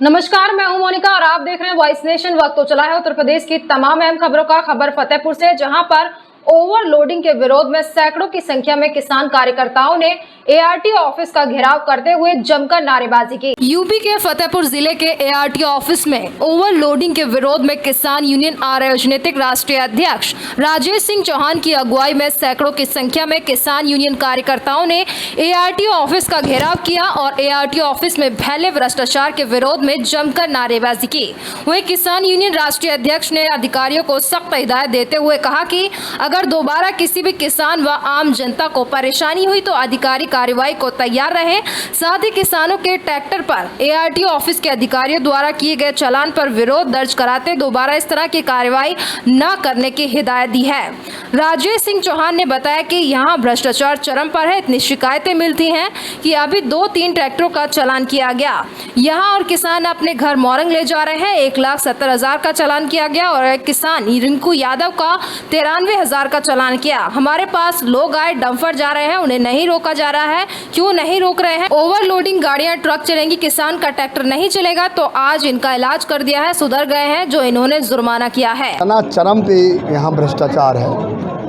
नमस्कार, मैं हूं मोनिका और आप देख रहे हैं वॉइस नेशन। वक्त तो चला है उत्तर प्रदेश की तमाम अहम खबरों का। खबर फतेहपुर से, जहां पर ओवरलोडिंग के विरोध में सैकड़ों की संख्या में किसान कार्यकर्ताओं ने एआरटीओ ऑफिस का घेराव करते हुए जमकर नारेबाजी की। यूपी के फतेहपुर जिले के एआरटीओ ऑफिस में ओवरलोडिंग के विरोध में किसान यूनियन आर राजनीतिक राष्ट्रीय अध्यक्ष राजेश सिंह चौहान की अगुवाई में सैकड़ों की संख्या में किसान यूनियन कार्यकर्ताओं ने एआरटीओ ऑफिस का घेराव किया और एआरटीओ ऑफिस में फैले भ्रष्टाचार के विरोध में जमकर नारेबाजी की। वहीं किसान यूनियन राष्ट्रीय अध्यक्ष ने अधिकारियों को सख्त हिदायत देते हुए कहा कि अगर दोबारा किसी भी किसान व आम जनता को परेशानी हुई तो अधिकारी कार्रवाई को तैयार रहे। साथ ही किसानों के ट्रैक्टर पर एआरटीओ ऑफिस के अधिकारियों द्वारा किए गए चालान पर विरोध दर्ज कराते दोबारा इस तरह की कार्रवाई न करने की हिदायत दी है। राजेश सिंह चौहान ने बताया कि यहाँ भ्रष्टाचार चरम पर है। इतनी शिकायतें मिलती हैं कि अभी 2-3 ट्रैक्टरों का चालान किया गया यहाँ और किसान अपने घर मोरंग ले जा रहे हैं। 1,70,000 का चालान किया गया और एक किसान रिंकू यादव का 93,000 का चालान किया। हमारे पास लोग आए, डंपर जा रहे हैं, उन्हें नहीं रोका जा रहा है। क्यों नहीं रोक रहे हैं? ओवरलोडिंग गाड़ियां ट्रक चलेंगी, किसान का ट्रैक्टर नहीं चलेगा। तो आज इनका इलाज कर दिया है, सुधर गए हैं, जो इन्होंने जुर्माना किया है। चरम पे यहाँ भ्रष्टाचार है।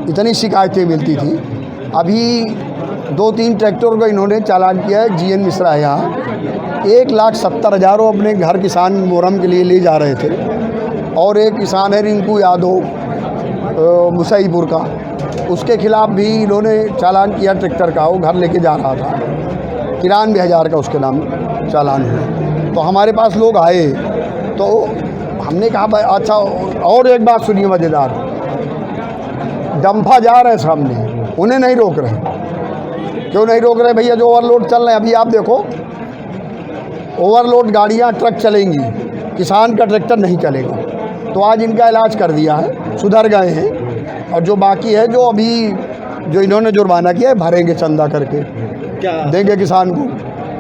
इतनी शिकायतें मिलती थी। अभी 2-3 ट्रैक्टर को इन्होंने चालान किया है। जीएन मिश्रा है यहाँ 1,70,000 अपने घर किसान मोरम के लिए ले जा रहे थे। और एक किसान है रिंकू यादव मुसईपुर का, उसके खिलाफ भी इन्होंने चालान किया ट्रैक्टर का। वो घर लेके जा रहा था, 93,000 का उसके नाम चालान हुआ। तो हमारे पास लोग आए तो हमने कहा भाई अच्छा। और एक बात सुनिए मज़ेदार, डंफा जा रहे हैं सामने, उन्हें नहीं रोक रहे। क्यों नहीं रोक रहे भैया? जो ओवरलोड चल रहे हैं। अभी आप देखो ओवरलोड गाड़ियां ट्रक चलेंगी, किसान का ट्रैक्टर नहीं चलेगा। तो आज इनका इलाज कर दिया है, सुधर गए हैं। और जो बाकी है, जो अभी जो इन्होंने जुर्माना किया है, भरेंगे चंदा करके, क्या देंगे किसान को।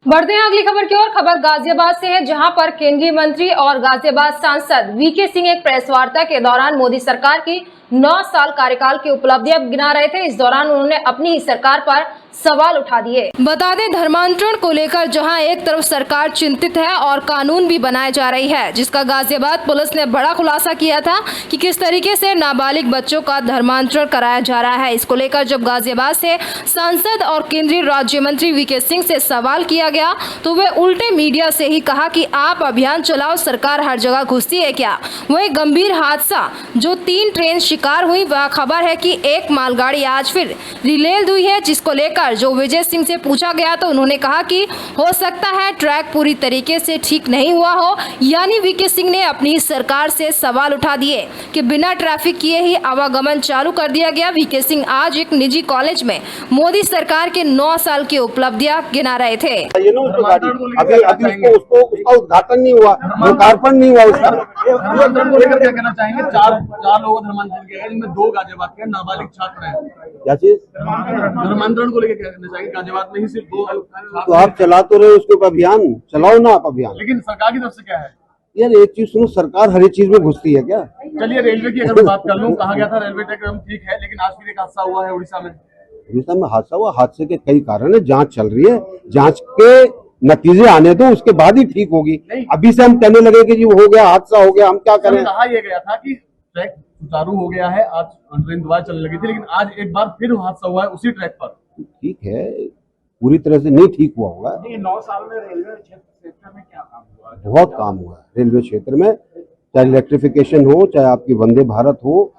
बढ़ते हैं अगली खबर की ओर। खबर गाजियाबाद से है, जहां पर केंद्रीय मंत्री और गाजियाबाद सांसद वीके सिंह एक प्रेस वार्ता के दौरान मोदी सरकार की 9 साल कार्यकाल की उपलब्धियां गिना रहे थे। इस दौरान उन्होंने अपनी ही सरकार पर सवाल उठा दिए। बता दें, धर्मांतरण को लेकर जहां एक तरफ सरकार चिंतित है और कानून भी बनाए जा रही है, जिसका गाजियाबाद पुलिस ने बड़ा खुलासा किया था कि किस तरीके से नाबालिग बच्चों का धर्मांतरण कराया जा रहा है। इसको लेकर जब गाजियाबाद से सांसद और केंद्रीय राज्य मंत्री वीके सिंह से सवाल किया गया तो वे उल्टे मीडिया से ही कहा कि आप अभियान चलाओ, सरकार हर जगह घुसती है क्या। वही गंभीर हादसा जो 3 ट्रेन शिकार हुई, वह खबर है कि एक मालगाड़ी आज फिर रिलेल हुई है, जिसको लेकर जो विजय सिंह से पूछा गया तो उन्होंने कहा कि हो सकता है ट्रैक पूरी तरीके से ठीक नहीं हुआ हो। यानी वीके सिंह ने अपनी सरकार से सवाल उठा दिए कि बिना ट्रैफिक किए ही आवागमन चालू कर दिया गया। वीके सिंह आज एक निजी कॉलेज में मोदी सरकार के 9 साल की उपलब्धियां गिना रहे थे। अभी उसका उद्घाटन नहीं हुआ, लोकार्पण नहीं हुआ उसका। क्या कहना चाहेंगे? चार लोग धर्मांतरण किया गया, जिनमें 2 गाजियाबाद के नाबालिग छात्र हैं। क्या चीज? धर्मांतरण को लेकर क्या कहना चाहेंगे? गाजियाबाद में ही सिर्फ 2 तो आप चला तो रहे उसके ऊपर अभियान, चलाओ ना आप अभियान। लेकिन सरकार की तरफ से क्या है? यार एक चीज सुनो, सरकार हर एक चीज में घुसती है क्या? चलिए रेलवे की अगर मैं बात कर लूँ, कहा गया था रेलवे ट्रैक ठीक है, लेकिन आज फिर एक हादसा हुआ है उड़ीसा में। उड़ीसा में हादसा हुआ, हादसे के कई कारण है, जांच चल रही है, जांच के नतीजे आने दो, उसके बाद ही ठीक होगी। अभी से हम कहने लगे कि जी हो गया, हादसा हो गया, हम क्या करें। कहा यह गया था कि ट्रैक सुचारू हो गया है, आज ट्रेन दोबारा चलने लगी थी, लेकिन आज एक बार फिर हादसा हुआ है उसी ट्रैक पर। ठीक है, पूरी तरह से नहीं ठीक हुआ होगा। 9 साल में रेलवे क्षेत्र में क्या काम हुआ? बहुत काम हुआ है रेलवे क्षेत्र में, चाहे इलेक्ट्रिफिकेशन हो, चाहे आपकी वंदे भारत हो,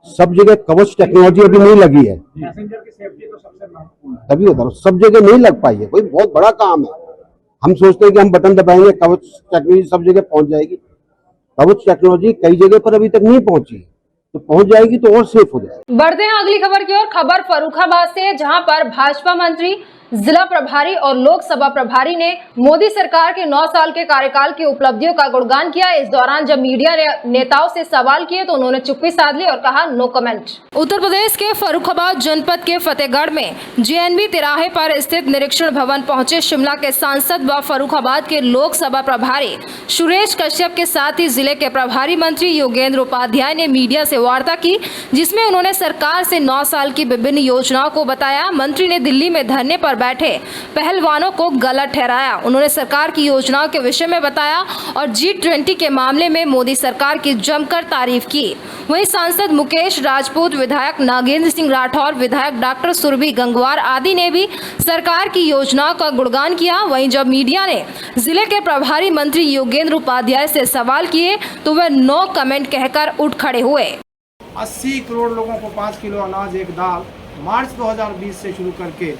सब जगह कवच टेक्नोलॉजी अभी नहीं लगी है। पैसेंजर की सेफ्टी तो सबसे महत्वपूर्ण है। तभी होता है, सब जगह नहीं लग पाई है। कोई बहुत बड़ा काम है। हम सोचते हैं कि हम बटन दबाएंगे, कवच टेक्नोलॉजी सब जगह पहुंच जाएगी। कवच टेक्नोलॉजी कई जगह पर अभी तक नहीं पहुंची, तो पहुंच जाएगी तो और सेफ हो जाएगी। बढ़ते हैं अगली खबर की ओर। खबर फर्रुखाबाद से है, जहां पर भाजपा मंत्री, जिला प्रभारी और लोकसभा प्रभारी ने मोदी सरकार के 9 साल के कार्यकाल की उपलब्धियों का गुणगान किया। इस दौरान जब मीडिया ने नेताओं से सवाल किए तो उन्होंने चुप्पी साध ली और कहा नो कमेंट। उत्तर प्रदेश के फर्रुखाबाद जनपद के फतेहगढ़ में जेएनबी तिराहे पर स्थित निरीक्षण भवन पहुंचे शिमला के सांसद व फर्रुखाबाद के लोकसभा प्रभारी सुरेश कश्यप के साथ ही जिले के प्रभारी मंत्री योगेंद्र उपाध्याय ने मीडिया से वार्ता की, जिसमें उन्होंने सरकार से 9 साल की विभिन्न योजनाओं को बताया। मंत्री ने दिल्ली में धरने पर बैठे पहलवानों को गलत ठहराया। उन्होंने सरकार की योजनाओं के विषय में बताया और G20 के मामले में मोदी सरकार की जमकर तारीफ की। वहीं सांसद मुकेश राजपूत, विधायक नागेंद्र सिंह राठौर, विधायक डॉक्टर सुरभि गंगवार आदि ने भी सरकार की योजनाओं का गुणगान किया। वहीं जब मीडिया ने जिले के प्रभारी मंत्री योगेंद्र उपाध्याय से सवाल किए तो वह नो कमेंट कहकर उठ खड़े हुए। 80 करोड़ लोगों को 5 किलो अनाज एक दाल मार्च 2020 से शुरू करके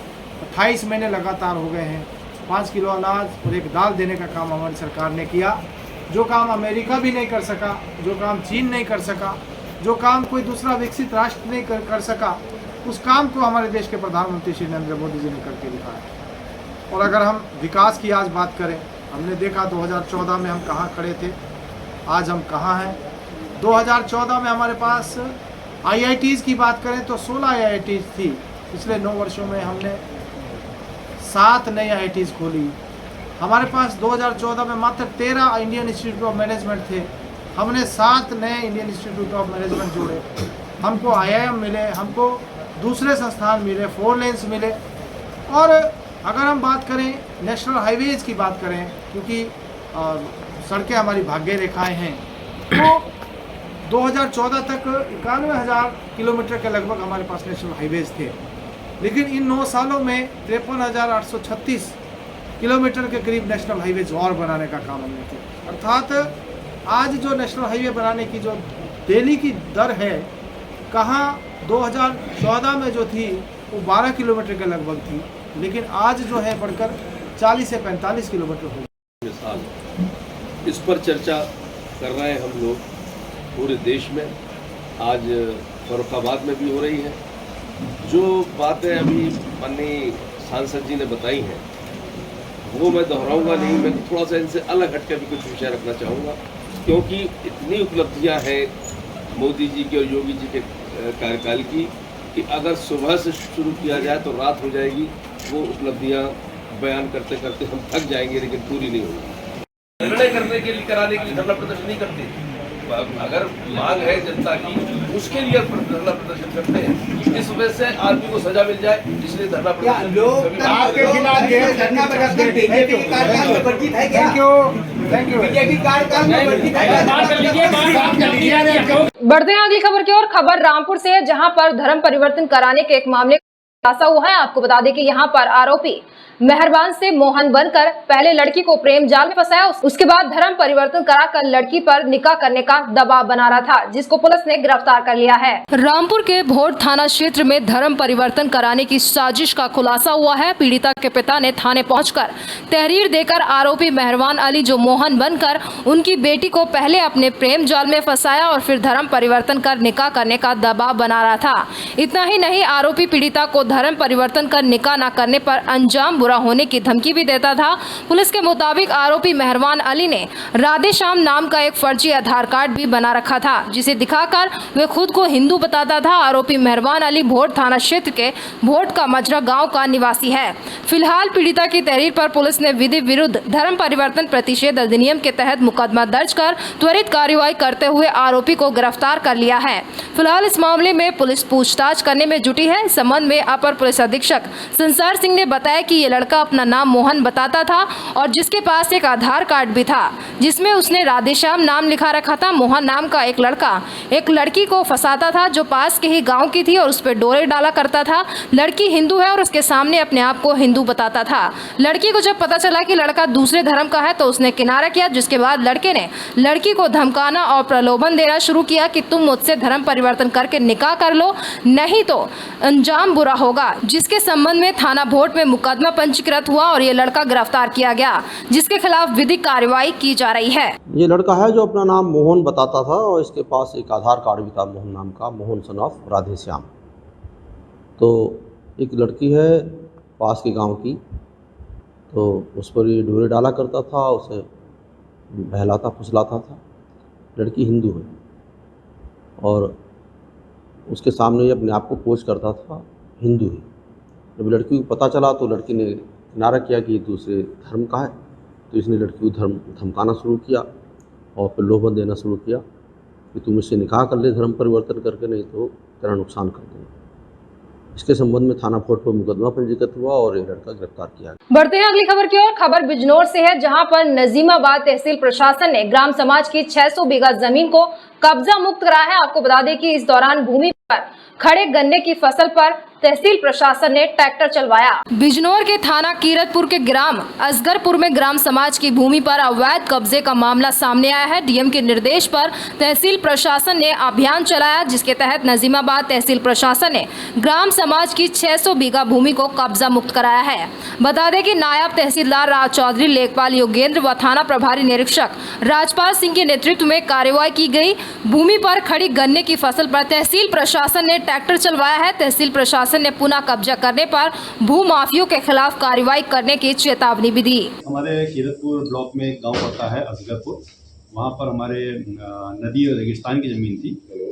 28 महीने लगातार हो गए हैं। 5 किलो अनाज और एक दाल देने का काम हमारी सरकार ने किया, जो काम अमेरिका भी नहीं कर सका, जो काम चीन नहीं कर सका, जो काम कोई दूसरा विकसित राष्ट्र नहीं कर सका, उस काम को हमारे देश के प्रधानमंत्री श्री नरेंद्र मोदी जी ने करके दिखाया। और अगर हम विकास की आज बात करें, हमने देखा 2014 में हम कहाँ खड़े थे, आज हम कहाँ हैं। 2014 में हमारे पास IITs की बात करें तो 16 IITs थी। पिछले 9 वर्षों में हमने 7 नई IITs खोली। हमारे पास 2014 में मात्र 13 इंडियन इंस्टीट्यूट ऑफ मैनेजमेंट थे, हमने 7 नए इंडियन इंस्टीट्यूट ऑफ मैनेजमेंट जोड़े। हमको IIM मिले, हमको दूसरे संस्थान मिले, 4 लेन्स मिले। और अगर हम बात करें नेशनल हाईवेज की बात करें, क्योंकि सड़कें हमारी भाग्य रेखाएं हैं, तो 2014 तक 91,000 किलोमीटर के लगभग हमारे पास नेशनल हाईवेज थे। लेकिन इन 9 सालों में 53,836 किलोमीटर के करीब नेशनल हाईवेज और बनाने का काम हमने किया। अर्थात आज जो नेशनल हाईवे बनाने की जो दिल्ली की दर है, कहाँ 2014 में जो थी वो 12 किलोमीटर के लगभग थी, लेकिन आज जो है बढ़कर 40 से 45 किलोमीटर हो गई। मिसाल इस पर चर्चा कर रहे हैं हम लोग पूरे देश में, आज फर्रुखाबाद में भी हो रही है। जो बातें अभी माननीय सांसद जी ने बताई हैं वो मैं दोहराऊंगा नहीं, मैं थोड़ा सा इनसे अलग हटकर भी कुछ विषय रखना चाहूँगा, क्योंकि इतनी उपलब्धियां हैं मोदी जी के और योगी जी के कार्यकाल की कि अगर सुबह से शुरू किया जाए तो रात हो जाएगी। वो उपलब्धियां बयान करते करते हम थक जाएंगे, लेकिन पूरी नहीं होगी। निर्णय करने के लिए, कराने के लिए धरना प्रदर्शन नहीं करते। अगर मांग है जनता की, उसके लिए धरना प्रदर्शन करते हैं। इस वजह से आदमी को सजा मिल जाए, इसलिए धरना प्रदर्शन। बढ़ते हैं अगली खबर की ओर। खबर रामपुर से है, जहां पर धर्म परिवर्तन कराने के एक मामले का खुलासा हुआ है। आपको बता दें कि यहां पर आरोपी मेहरबान से मोहन बनकर पहले लड़की को प्रेम जाल में फंसाया, उसके बाद धर्म परिवर्तन कराकर लड़की पर निकाह करने का दबाव बना रहा था, जिसको पुलिस ने गिरफ्तार कर लिया है। रामपुर के भोट थाना क्षेत्र में धर्म परिवर्तन कराने की साजिश का खुलासा हुआ है। पीड़िता के पिता ने थाने पहुंचकर तहरीर देकर आरोपी मेहरबान अली, जो मोहन बनकर उनकी बेटी को पहले अपने प्रेम जाल में फंसाया और फिर धर्म परिवर्तन कर निकाह करने का दबाव बना रहा था। इतना ही नहीं, आरोपी पीड़िता को धर्म परिवर्तन कर निकाह न करने पर अंजाम बुरा होने की धमकी भी देता था। पुलिस के मुताबिक आरोपी मेहरबान अली ने राधे श्याम नाम का एक फर्जी आधार कार्ड भी बना रखा था, जिसे दिखाकर वे खुद को हिंदू बताता था। आरोपी मेहरबान अली भोट थाना क्षेत्र के भोट का मजरा गांव का निवासी है। फिलहाल पीड़िता की तहरीर पर पुलिस ने विधि विरुद्ध धर्म परिवर्तन प्रतिषेध अधिनियम के तहत मुकदमा दर्ज कर त्वरित कार्रवाई करते हुए आरोपी को गिरफ्तार कर लिया है। फिलहाल इस मामले में पुलिस पूछताछ करने में जुटी है। इस संबंध में अपर पुलिस अधीक्षक संसार सिंह ने बताया कि ये लड़का अपना नाम मोहन बताता था और जिसके पास एक आधार कार्ड भी था, जिसमें उसने राधेश्याम नाम लिखा रखा था। मोहन नाम का एक लड़का एक लड़की को फंसाता था, जो पास के ही गांव की थी, और उस पर डोरे डाला करता था। लड़की हिंदू है और उसके सामने अपने आप को हिंदू बताता था। लड़की को जब पता चला कि लड़का दूसरे धर्म का है तो उसने किनारा किया, जिसके बाद लड़के ने लड़की को धमकाना और प्रलोभन देना शुरू किया कि तुम मुझसे धर्म परिवर्तन करके निकाह कर लो, नहीं तो अंजाम बुरा होगा, जिसके संबंध में थाना भोट में मुकदमा पंजीकृत हुआ और ये लड़का गिरफ्तार किया गया, जिसके खिलाफ विधिक कार्रवाई की जा रही है। ये लड़का है जो अपना नाम मोहन बताता था और इसके पास एक आधार कार्ड भी था मोहन नाम का, मोहन सन ऑफ राधेश्याम। तो एक लड़की है पास के गांव की, तो उस पर ये डोरे डाला करता था, उसे बहलाता फुसलाता था। लड़की हिंदू है और उसके सामने ये अपने आप को पोज करता था हिंदू है। जब लड़की को पता चला तो लड़की ने किनारा किया कि ये दूसरे धर्म का है, तो इसने लड़की को धमकाना शुरू किया और प्रलोभन देना शुरू किया कि तुम इससे निकाह कर ले धर्म परिवर्तन करके, नहीं तो तेरा नुकसान कर देंगे। इसके संबंध में थाना फोर्ट पर मुकदमा पंजीकृत हुआ और ये लड़का गिरफ्तार किया गया। बढ़ते हैं अगली खबर की ओर। खबर बिजनौर से है, जहां पर नजीमाबाद तहसील प्रशासन ने ग्राम समाज की 600 बीघा जमीन को कब्जा मुक्त कराया है। आपको बता दें कि इस दौरान भूमि पर खड़े गन्ने की फसल पर तहसील प्रशासन ने ट्रैक्टर चलवाया। बिजनौर के थाना कीरतपुर के ग्राम असगरपुर में ग्राम समाज की भूमि पर अवैध कब्जे का मामला सामने आया है। डीएम के निर्देश पर तहसील प्रशासन ने अभियान चलाया, जिसके तहत नजीमाबाद तहसील प्रशासन ने ग्राम समाज की 600 बीघा भूमि को कब्जा मुक्त कराया है। बता दें कि नायब तहसीलदार राज चौधरी, लेखपाल योगेंद्र व थाना प्रभारी निरीक्षक राजपाल सिंह के नेतृत्व में कार्रवाई की गई। भूमि पर खड़ी गन्ने की फसल पर तहसील प्रशासन ने ट्रैक्टर चलवाया है। तहसील प्रशासन ने पुनः कब्जा करने पर भू माफियों के खिलाफ कार्रवाई करने की चेतावनी भी दी। हमारे कीरतपुर ब्लॉक में एक गांव पड़ता है असगरपुर, वहाँ पर हमारे नदी और रेगिस्तान की ज़मीन थी।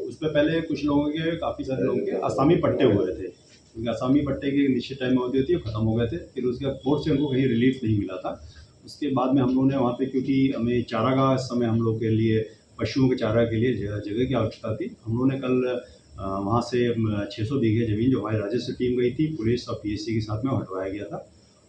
उस पर पहले कुछ लोगों के, काफ़ी सारे लोगों के आसामी पट्टे हुए थे, क्योंकि आसामी पट्टे के निश्चित टाइम अवधि होती है, ख़त्म हो गए थे। फिर उसके बाद कोर्ट से उनको कहीं रिलीफ नहीं मिला था। उसके बाद में हम लोगों ने वहाँ पे, क्योंकि हमें चारागाह इस समय हम लोग के लिए, पशुओं के चारा के लिए जगह की आवश्यकता थी, हम लोगों ने कल वहाँ से 600 बीघे ज़मीन जो हमारी राजस्व टीम गई थी, पुलिस और पीएससी के साथ में हटवाया गया था।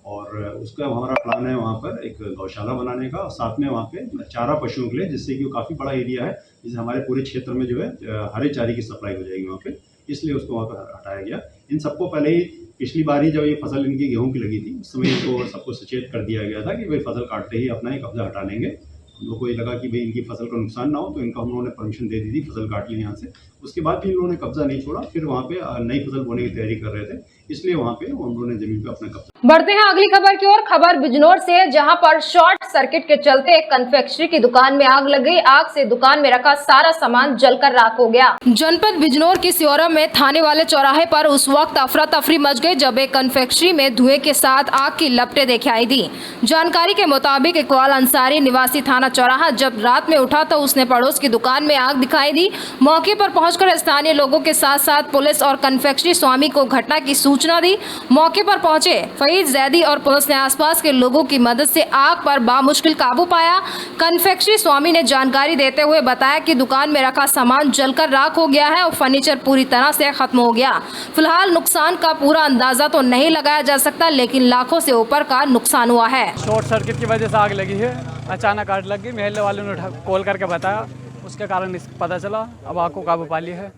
और उसका हमारा प्लान है वहाँ पर एक गौशाला बनाने का, और साथ में वहाँ पे चारा पशुओं के लिए, जिससे कि वो काफ़ी बड़ा एरिया है, जिससे हमारे पूरे क्षेत्र में जो है हरे चारे की सप्लाई हो जाएगी वहाँ पे, इसलिए उसको वहाँ पर हटाया गया। इन सबको पहले ही, पिछली बार ही जब ये फसल इनकी गेहूँ की लगी थी, उस समय इनको सबको सचेत कर दिया गया था कि भाई फसल काटते ही अपना ही कब्जा हटा लेंगे। हम लोग को ये लगा कि भाई इनकी फसल का नुकसान ना हो, तो इनको हम लोगों ने परमिशन दे दी थी, फसल काट ली यहाँ से। उसके बाद भी इन लोगों ने कब्जा नहीं छोड़ा, फिर वहाँ पे नई फसल बोने की तैयारी कर रहे थे, इसलिए वहाँ पे हम लोगों ने जमीन पे अपना कब्जा। बढ़ते हैं अगली खबर की ओर। खबर बिजनौर से है, जहां पर शॉर्ट सर्किट के चलते एक कन्फेक्शनरी की दुकान में आग लग गई। आग से दुकान में रखा सारा सामान जलकर राख हो गया। जनपद बिजनौर की सियोरा में थाने वाले चौराहे पर उस वक्त अफरा तफरी मच गई जब एक कन्फेक्शनरी में धुएं के साथ आग की लपटें दिखाई दी। जानकारी के मुताबिक इकबाल अंसारी निवासी थाना चौराहा जब रात में उठा तो उसने पड़ोस की दुकान में आग दिखाई दी। मौके पर पहुंचकर स्थानीय लोगों के साथ साथ पुलिस और कन्फेक्शनरी स्वामी को घटना की सूचना दी। मौके पर पहुंचे फईद जैदी और पुलिस ने आसपास के लोगों की मदद से आग पर बामुश्किल काबू पाया। कन्फेक्शनरी स्वामी ने जानकारी देते हुए बताया कि दुकान में रखा सामान जलकर राख हो गया है और फर्नीचर पूरी तरह से खत्म हो गया। फिलहाल नुकसान का पूरा अंदाजा तो नहीं लगाया जा सकता, लेकिन लाखों से ऊपर का नुकसान हुआ है। शॉर्ट सर्किट की वजह से आग लगी है, अचानक आग लग गई। महल्ले वालों ने कॉल करके बताया, उसके कारण पता चला, अब आग को काबू पा लिया है।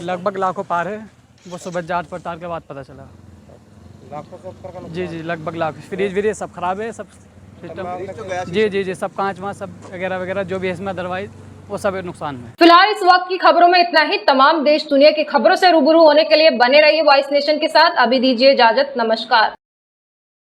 लगभग लाखों पार है, वो सुबह जांच पड़ताल के बाद पता चला। जी लगभग लाख। फ्रिज व्रिज सब खराब है, सब सिस्टम जी सब कांच वाँच सब वगैरह वगैरह जो भी है इसमें दरवाई, वो सब नुकसान है। फिलहाल इस वक्त की खबरों में इतना ही। तमाम देश दुनिया की खबरों से रूबरू होने के लिए बने रहिए वॉइस नेशन के साथ। अभी दीजिए इजाजत, नमस्कार।